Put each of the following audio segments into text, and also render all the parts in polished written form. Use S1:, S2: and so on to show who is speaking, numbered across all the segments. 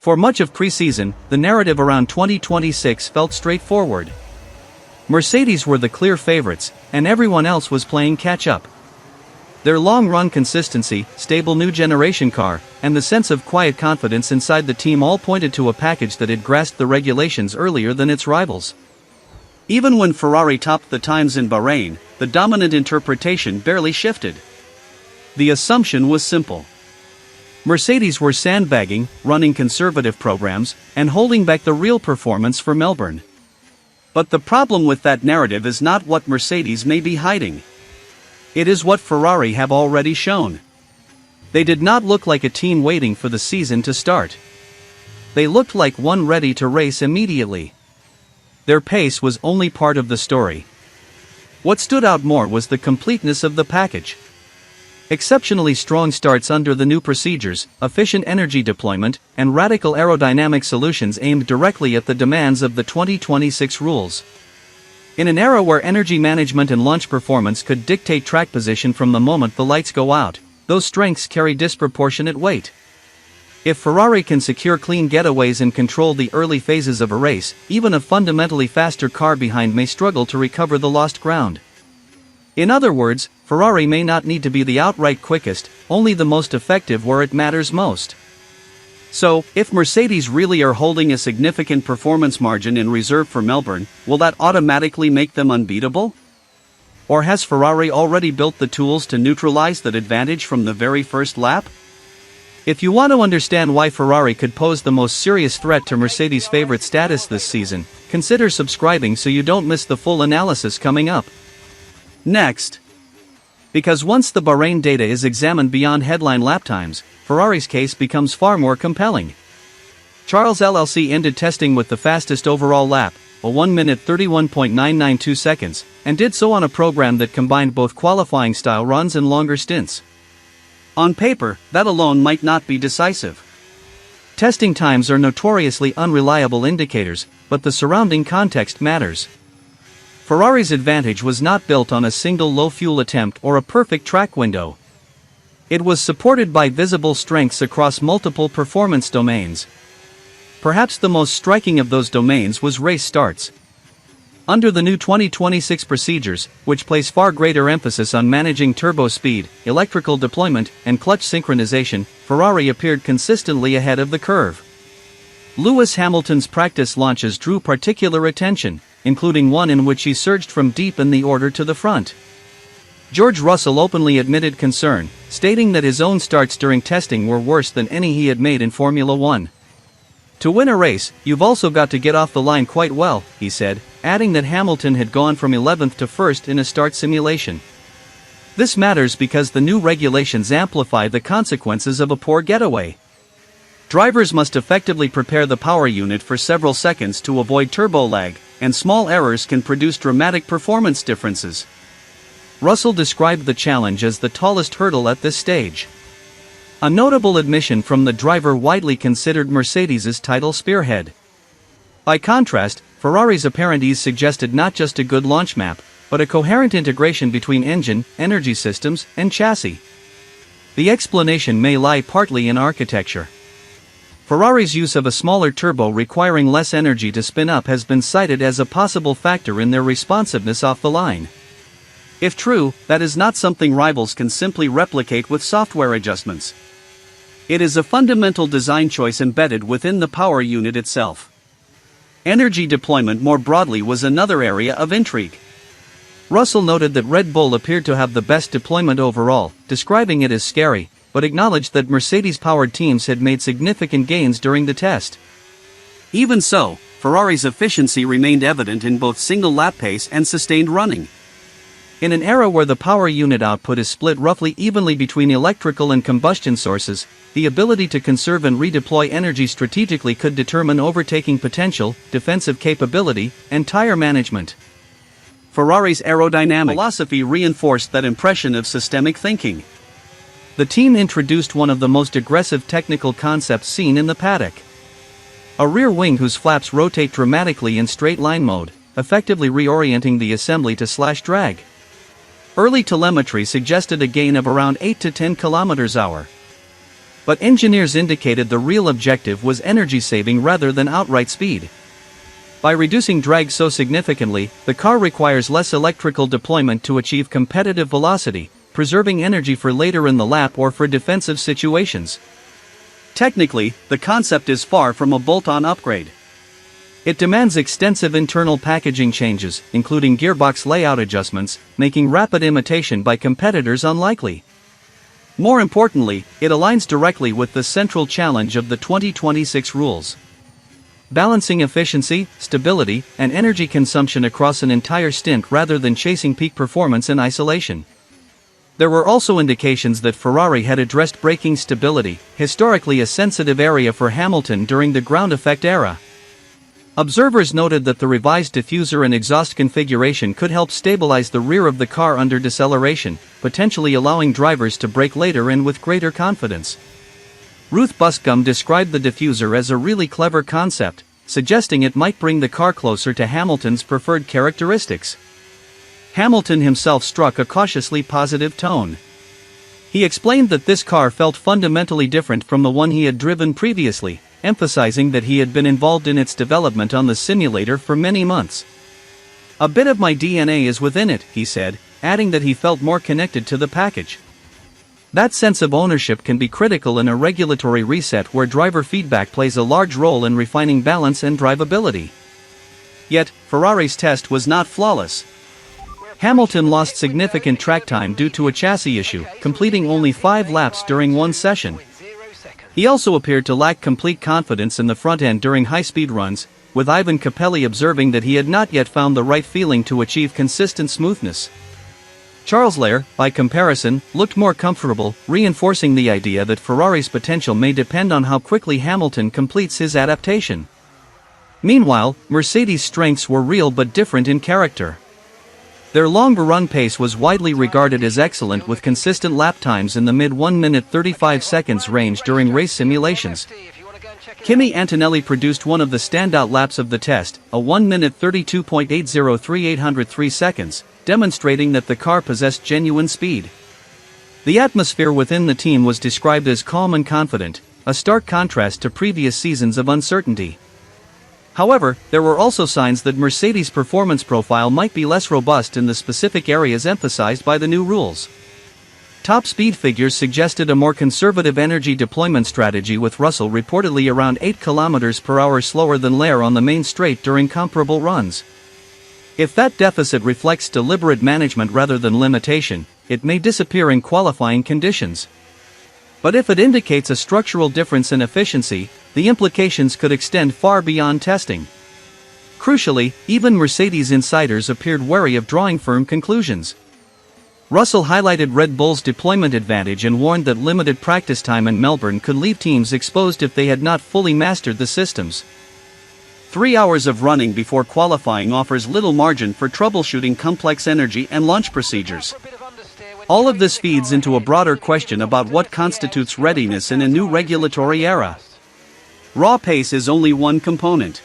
S1: For much of pre-season, the narrative around 2026 felt straightforward. Mercedes were the clear favorites, and everyone else was playing catch-up. Their long-run consistency, stable new generation car, and the sense of quiet confidence inside the team all pointed to a package that had grasped the regulations earlier than its rivals. Even when Ferrari topped the times in Bahrain, the dominant interpretation barely shifted. The assumption was simple. Mercedes were sandbagging, running conservative programs, and holding back the real performance for Melbourne. But the problem with that narrative is not what Mercedes may be hiding. It is what Ferrari have already shown. They did not look like a team waiting for the season to start. They looked like one ready to race immediately. Their pace was only part of the story. What stood out more was the completeness of the package. Exceptionally strong starts under the new procedures, efficient energy deployment, and radical aerodynamic solutions aimed directly at the demands of the 2026 rules. In an era where energy management and launch performance could dictate track position from the moment the lights go out, those strengths carry disproportionate weight. If Ferrari can secure clean getaways and control the early phases of a race, even a fundamentally faster car behind may struggle to recover the lost ground. In other words, Ferrari may not need to be the outright quickest, only the most effective where it matters most. So, if Mercedes really are holding a significant performance margin in reserve for Melbourne, will that automatically make them unbeatable? Or has Ferrari already built the tools to neutralize that advantage from the very first lap? If you want to understand why Ferrari could pose the most serious threat to Mercedes' favorite status this season, consider subscribing so you don't miss the full analysis coming up. Next. Because once the Bahrain data is examined beyond headline lap times, Ferrari's case becomes far more compelling. Charles LLC ended testing with the fastest overall lap, a 1 minute 31.992 seconds, and did so on a program that combined both qualifying style runs and longer stints. On paper, that alone might not be decisive. Testing times are notoriously unreliable indicators, but the surrounding context matters. Ferrari's advantage was not built on a single low-fuel attempt or a perfect track window. It was supported by visible strengths across multiple performance domains. Perhaps the most striking of those domains was race starts. Under the new 2026 procedures, which place far greater emphasis on managing turbo speed, electrical deployment, and clutch synchronization, Ferrari appeared consistently ahead of the curve. Lewis Hamilton's practice launches drew particular attention, including one in which he surged from deep in the order to the front. George Russell openly admitted concern, stating that his own starts during testing were worse than any he had made in Formula One. To win a race, you've also got to get off the line quite well, he said, adding that Hamilton had gone from 11th to 1st in a start simulation. This matters because the new regulations amplify the consequences of a poor getaway. Drivers must effectively prepare the power unit for several seconds to avoid turbo lag, and small errors can produce dramatic performance differences. Russell described the challenge as the tallest hurdle at this stage. A notable admission from the driver widely considered Mercedes' title spearhead. By contrast, Ferrari's apparent ease suggested not just a good launch map, but a coherent integration between engine, energy systems, and chassis. The explanation may lie partly in architecture. Ferrari's use of a smaller turbo requiring less energy to spin up has been cited as a possible factor in their responsiveness off the line. If true, that is not something rivals can simply replicate with software adjustments. It is a fundamental design choice embedded within the power unit itself. Energy deployment more broadly was another area of intrigue. Russell noted that Red Bull appeared to have the best deployment overall, describing it as scary, but acknowledged that Mercedes-powered teams had made significant gains during the test. Even so, Ferrari's efficiency remained evident in both single lap pace and sustained running. In an era where the power unit output is split roughly evenly between electrical and combustion sources, the ability to conserve and redeploy energy strategically could determine overtaking potential, defensive capability, and tire management. Ferrari's aerodynamic philosophy reinforced that impression of systemic thinking. The team introduced one of the most aggressive technical concepts seen in the paddock. A rear wing whose flaps rotate dramatically in straight-line mode, effectively reorienting the assembly to slash drag. Early telemetry suggested a gain of around 8 to 10 km/h. But engineers indicated the real objective was energy saving rather than outright speed. By reducing drag so significantly, the car requires less electrical deployment to achieve competitive velocity, preserving energy for later in the lap or for defensive situations. Technically, the concept is far from a bolt-on upgrade. It demands extensive internal packaging changes, including gearbox layout adjustments, making rapid imitation by competitors unlikely. More importantly, it aligns directly with the central challenge of the 2026 rules. Balancing efficiency, stability, and energy consumption across an entire stint rather than chasing peak performance in isolation. There were also indications that Ferrari had addressed braking stability, historically a sensitive area for Hamilton during the ground effect era. Observers noted that the revised diffuser and exhaust configuration could help stabilize the rear of the car under deceleration, potentially allowing drivers to brake later and with greater confidence. Ruth Buscum described the diffuser as a really clever concept, suggesting it might bring the car closer to Hamilton's preferred characteristics. Hamilton himself struck a cautiously positive tone. He explained that this car felt fundamentally different from the one he had driven previously, emphasizing that he had been involved in its development on the simulator for many months. "A bit of my DNA is within it," he said, adding that he felt more connected to the package. That sense of ownership can be critical in a regulatory reset where driver feedback plays a large role in refining balance and drivability. Yet, Ferrari's test was not flawless. Hamilton lost significant track time due to a chassis issue, completing only 5 laps during one session. He also appeared to lack complete confidence in the front end during high-speed runs, with Ivan Capelli observing that he had not yet found the right feeling to achieve consistent smoothness. Charles Leclerc, by comparison, looked more comfortable, reinforcing the idea that Ferrari's potential may depend on how quickly Hamilton completes his adaptation. Meanwhile, Mercedes' strengths were real but different in character. Their long run pace was widely regarded as excellent, with consistent lap times in the mid-1 minute 35 seconds range during race simulations. Kimi Antonelli produced one of the standout laps of the test, a 1 minute 32.803 seconds, demonstrating that the car possessed genuine speed. The atmosphere within the team was described as calm and confident, a stark contrast to previous seasons of uncertainty. However, there were also signs that Mercedes' performance profile might be less robust in the specific areas emphasized by the new rules. Top speed figures suggested a more conservative energy deployment strategy, with Russell reportedly around 8 km/h slower than Leclerc on the main straight during comparable runs. If that deficit reflects deliberate management rather than limitation, it may disappear in qualifying conditions. But if it indicates a structural difference in efficiency, the implications could extend far beyond testing. Crucially, even Mercedes insiders appeared wary of drawing firm conclusions. Russell highlighted Red Bull's deployment advantage and warned that limited practice time in Melbourne could leave teams exposed if they had not fully mastered the systems. 3 hours of running before qualifying offers little margin for troubleshooting complex energy and launch procedures. All of this feeds into a broader question about what constitutes readiness in a new regulatory era. Raw pace is only one component.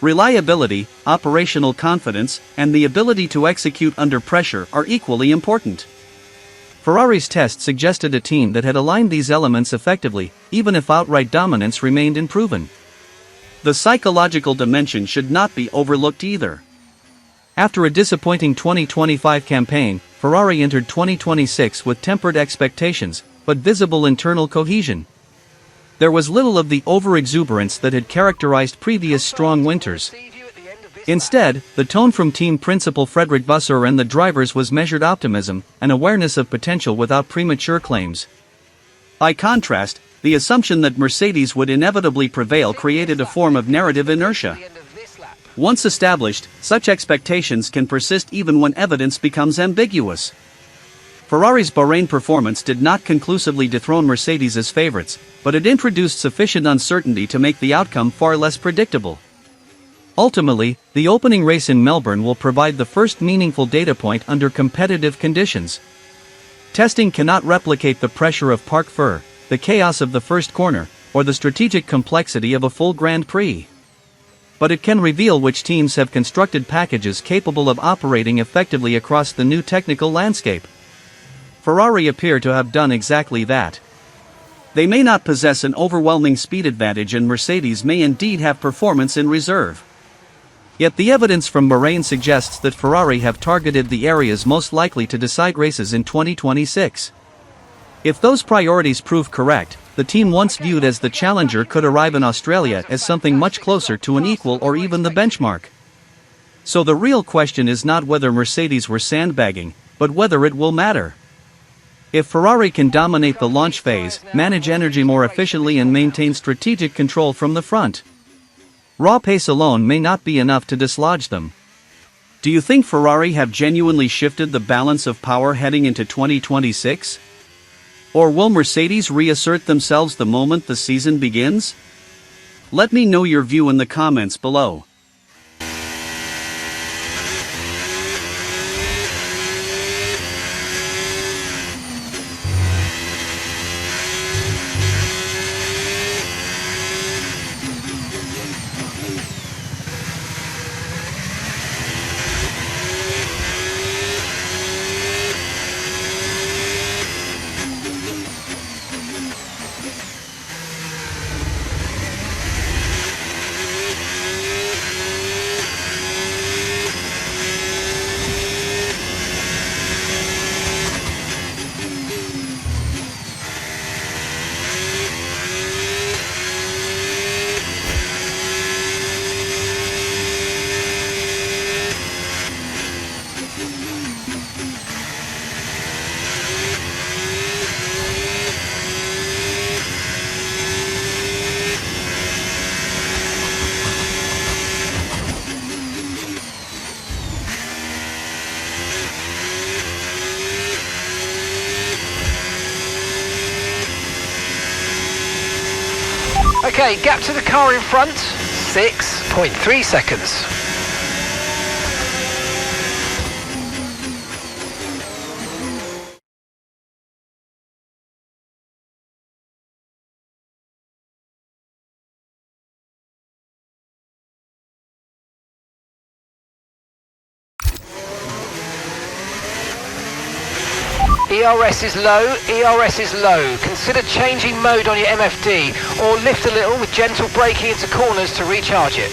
S1: Reliability, operational confidence, and the ability to execute under pressure are equally important. Ferrari's test suggested a team that had aligned these elements effectively, even if outright dominance remained unproven. The psychological dimension should not be overlooked either. After a disappointing 2025 campaign, Ferrari entered 2026 with tempered expectations, but visible internal cohesion. There was little of the over-exuberance that had characterized previous strong winters. Instead, the tone from team principal Frederick Vasseur and the drivers was measured optimism, an awareness of potential without premature claims. By contrast, the assumption that Mercedes would inevitably prevail created a form of narrative inertia. Once established, such expectations can persist even when evidence becomes ambiguous. Ferrari's Bahrain performance did not conclusively dethrone Mercedes as favorites, but it introduced sufficient uncertainty to make the outcome far less predictable. Ultimately, the opening race in Melbourne will provide the first meaningful data point under competitive conditions. Testing cannot replicate the pressure of Parc Fermé, the chaos of the first corner, or the strategic complexity of a full Grand Prix. But it can reveal which teams have constructed packages capable of operating effectively across the new technical landscape. Ferrari appear to have done exactly that. They may not possess an overwhelming speed advantage, and Mercedes may indeed have performance in reserve. Yet the evidence from Bahrain suggests that Ferrari have targeted the areas most likely to decide races in 2026. If those priorities prove correct, the team once viewed as the challenger could arrive in Australia as something much closer to an equal or even the benchmark. So the real question is not whether Mercedes were sandbagging, but whether it will matter. If Ferrari can dominate the launch phase, manage energy more efficiently and maintain strategic control from the front, raw pace alone may not be enough to dislodge them. Do you think Ferrari have genuinely shifted the balance of power heading into 2026? Or will Mercedes reassert themselves the moment the season begins? Let me know your view in the comments below.
S2: Okay, gap to the car in front, 6.3 seconds. ERS is low, ERS is low. Consider changing mode on your MFD or lift a little with gentle braking into corners to recharge it.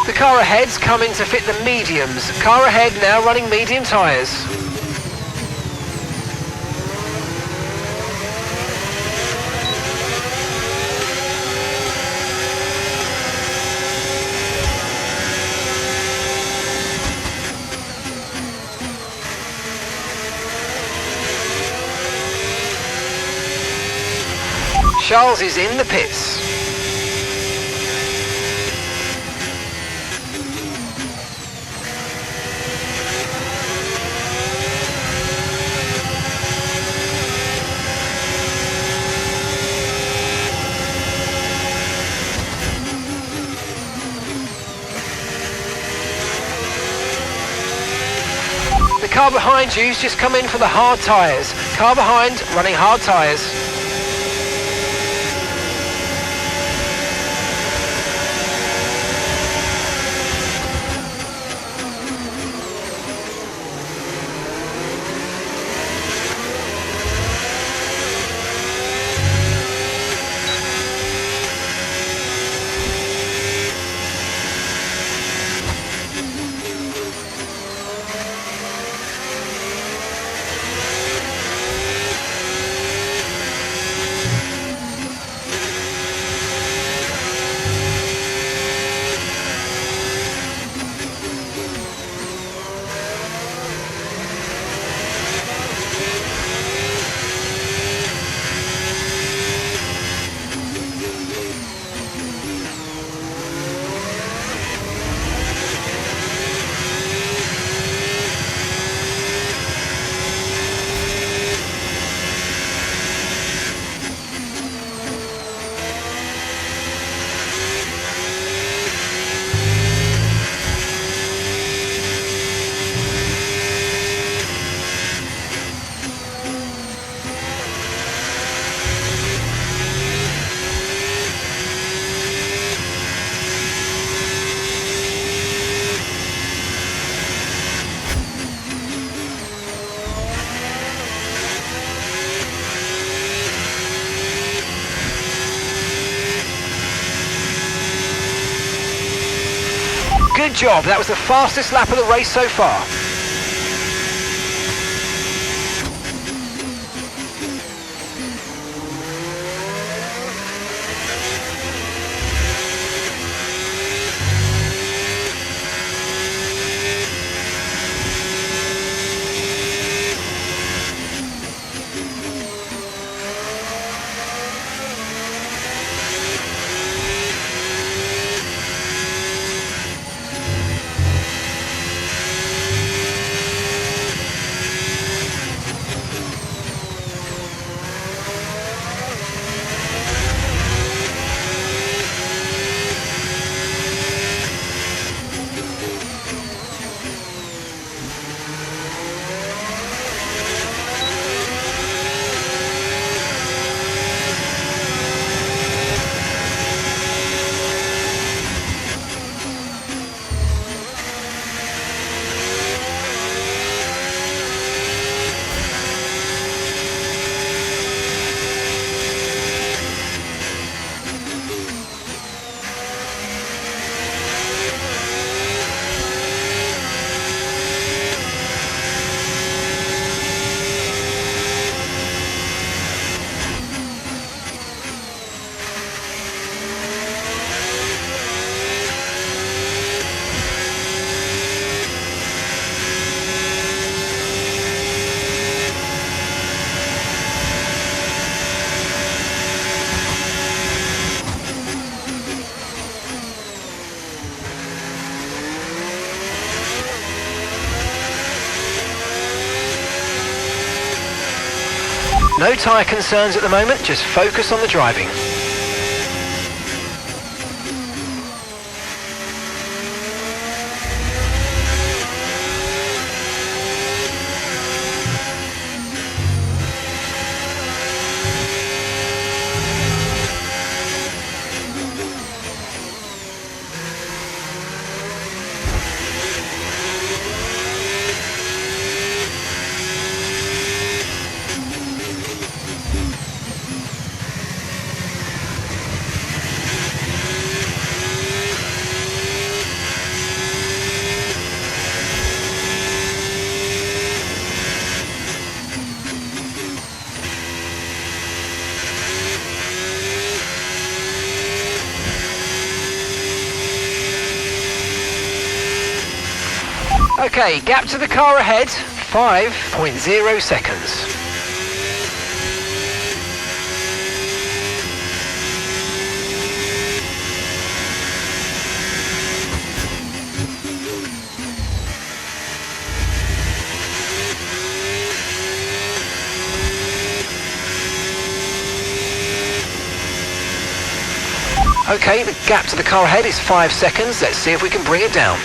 S2: The car ahead's coming to fit the mediums. Car ahead now running medium tyres. Charles is in the pits. The car behind you's just come in for the hard tyres. Car behind running hard tyres. Good job, that was the fastest lap of the race so far. No tyre concerns at the moment, just focus on the driving. Okay, gap to the car ahead, 5.0 seconds. Okay, the gap to the car ahead is 5 seconds. Let's see if we can bring it down.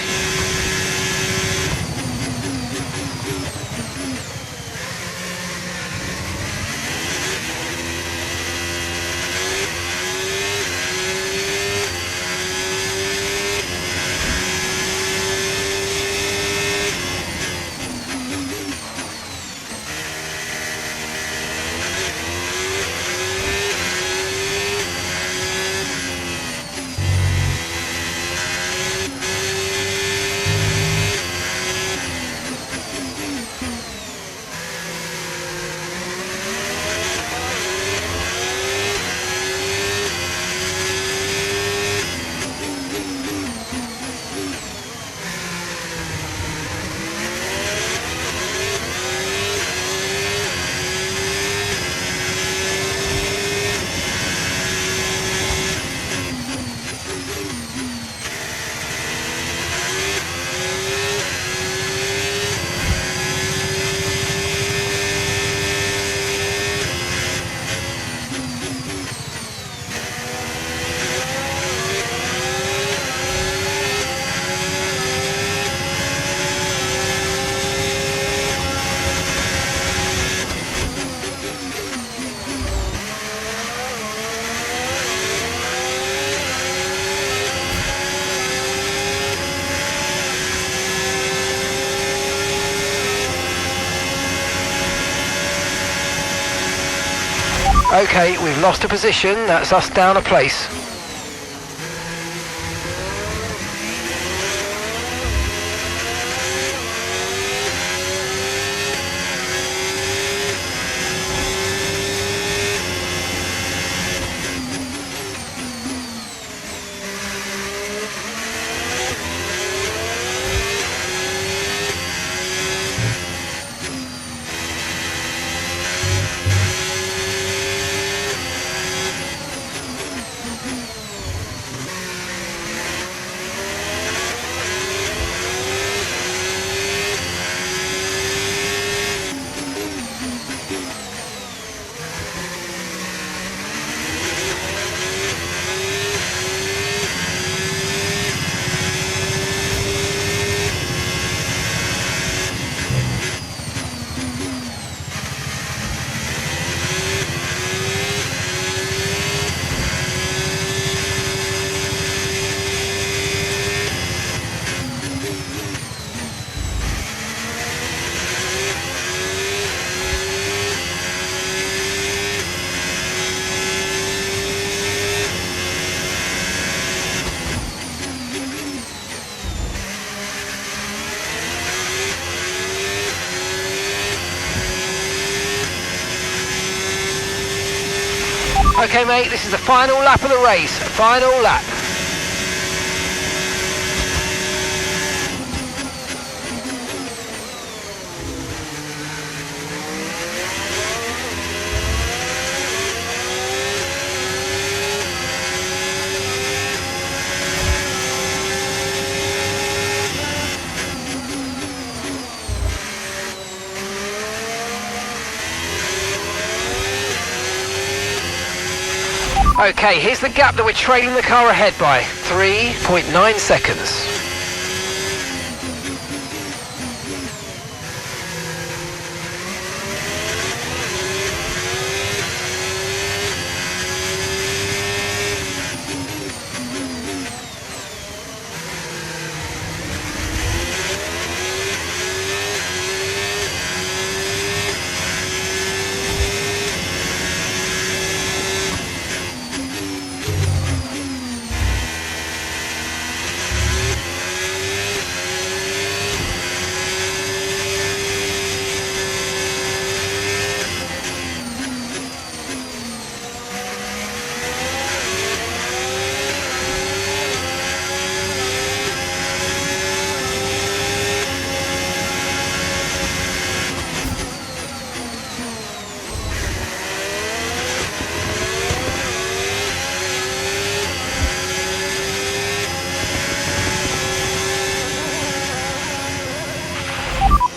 S2: Okay, we've lost a position, that's us down a place. Okay mate, this is the final lap of the race. Final lap. Okay, here's the gap that we're trailing the car ahead by. 3.9 seconds.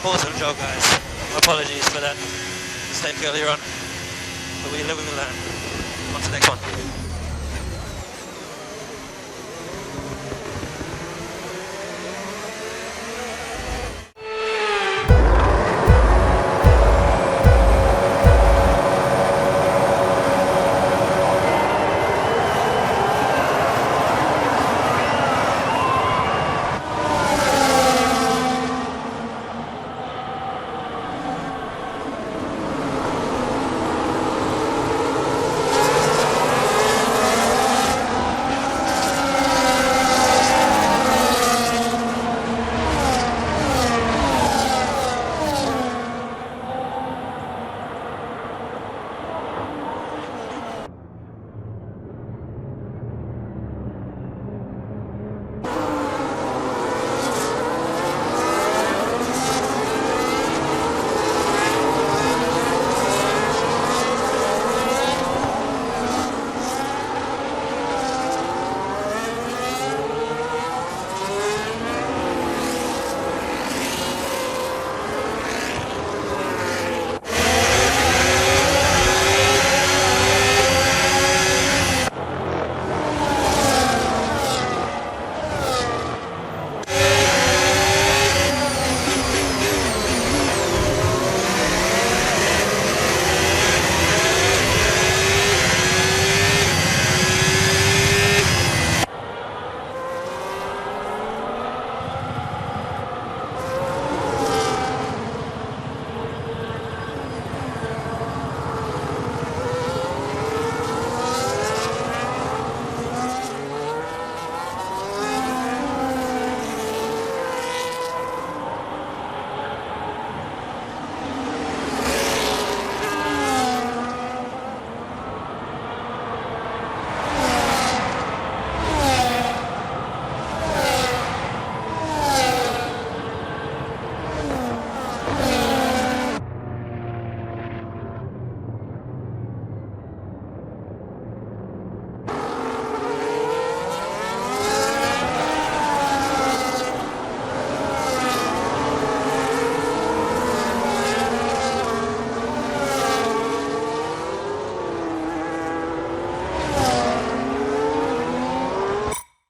S3: Awesome job, guys. Apologies for that mistake earlier on, but we live and we learn. On to the next one.